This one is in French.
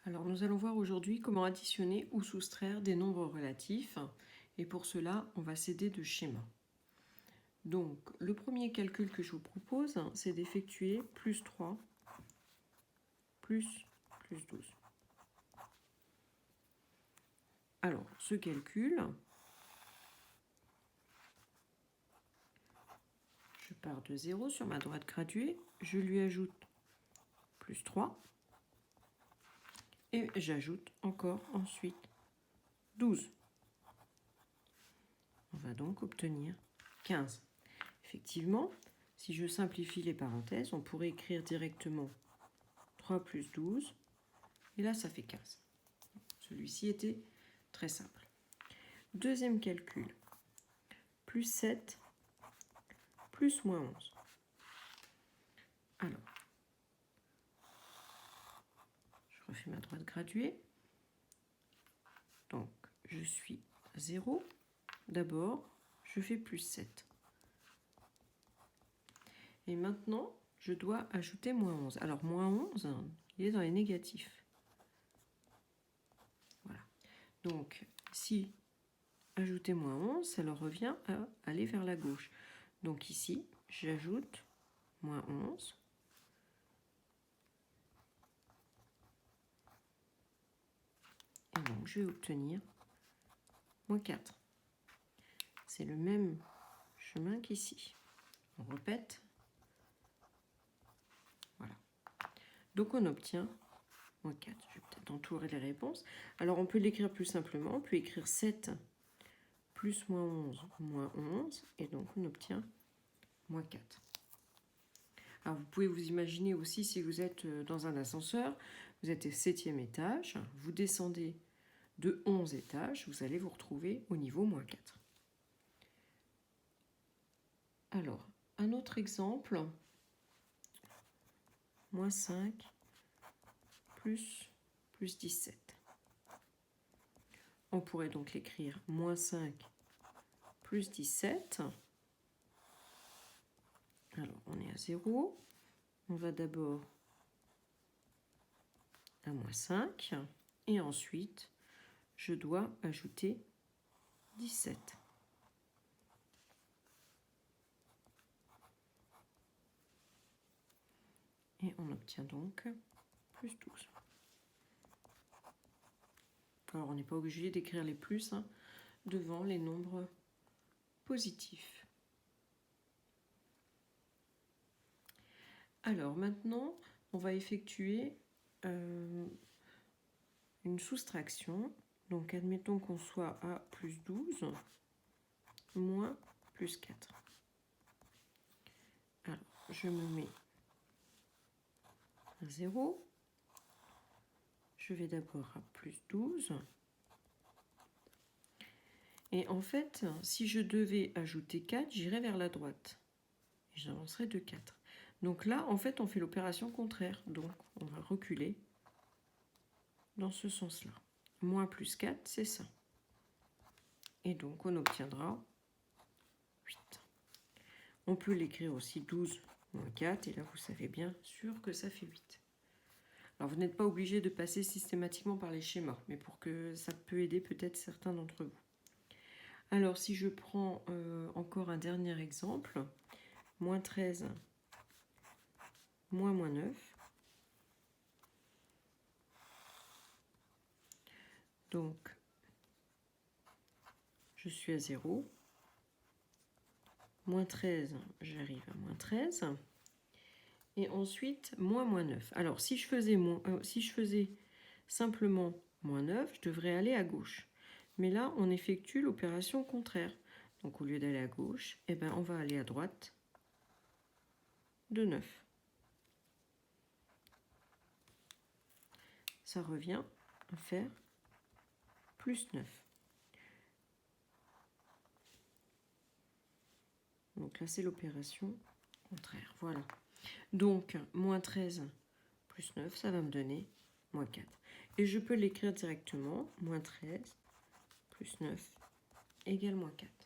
Alors nous allons voir aujourd'hui comment additionner ou soustraire des nombres relatifs et pour cela on va s'aider de schémas. Donc le premier calcul que je vous propose c'est d'effectuer plus 3 plus 12. Alors ce calcul, je pars de 0 sur ma droite graduée, je lui ajoute plus 3 et j'ajoute encore ensuite 12. On va donc obtenir 15. Effectivement, si je simplifie les parenthèses, on pourrait écrire directement 3 plus 12, et là ça fait 15. Celui-ci était très simple. Deuxième calcul, plus 7 plus moins 11. Alors, je refais ma droite graduée. Donc, je suis à 0. D'abord, je fais plus 7. Et maintenant, je dois ajouter moins 11. Alors, moins 11, il est dans les négatifs. Voilà. Donc, si ajouter moins 11, ça leur revient à aller vers la gauche. Donc ici, j'ajoute moins 11. Et donc, je vais obtenir moins 4. C'est le même chemin qu'ici. On répète. Voilà. Donc, on obtient moins 4. Je vais peut-être entourer les réponses. Alors, on peut l'écrire plus simplement. On peut écrire 7 plus moins 11, moins 11. Et donc, on obtient moins 4. Alors, vous pouvez vous imaginer aussi si vous êtes dans un ascenseur, vous êtes au 7e étage, vous descendez de 11 étages, vous allez vous retrouver au niveau moins 4. Alors, un autre exemple, moins 5 plus 17. On pourrait donc l'écrire moins 5 plus 17. Alors, on est à 0. On va d'abord à moins 5. Et ensuite, je dois ajouter 17. Et on obtient donc plus 12. Alors, on n'est pas obligé d'écrire les plus devant les nombres positifs. Alors, maintenant, on va effectuer une soustraction. Donc, admettons qu'on soit à plus 12 moins plus 4. Alors, je me mets à 0. Je vais d'abord à plus 12. Et en fait, si je devais ajouter 4, j'irais vers la droite. Et j'avancerai de 4. Donc là, en fait, on fait l'opération contraire. Donc, on va reculer dans ce sens-là. Moins plus 4, c'est ça. Et donc, on obtiendra 8. On peut l'écrire aussi 12 moins 4. Et là, vous savez bien sûr que ça fait 8. Alors, vous n'êtes pas obligé de passer systématiquement par les schémas, mais pour que ça peut aider peut-être certains d'entre vous. Alors, si je prends encore un dernier exemple, moins 13 moins 9. Donc, je suis à 0. Moins 13, j'arrive à moins 13. Et ensuite, moins 9. Alors, si je faisais simplement moins 9, je devrais aller à gauche. Mais là, on effectue l'opération contraire. Donc, au lieu d'aller à gauche, eh ben, on va aller à droite de 9. Ça revient à faire plus 9. Donc là, c'est l'opération contraire. Voilà. Donc, moins 13 plus 9, ça va me donner moins 4. Et je peux l'écrire directement. Moins 13 plus 9 égale moins 4.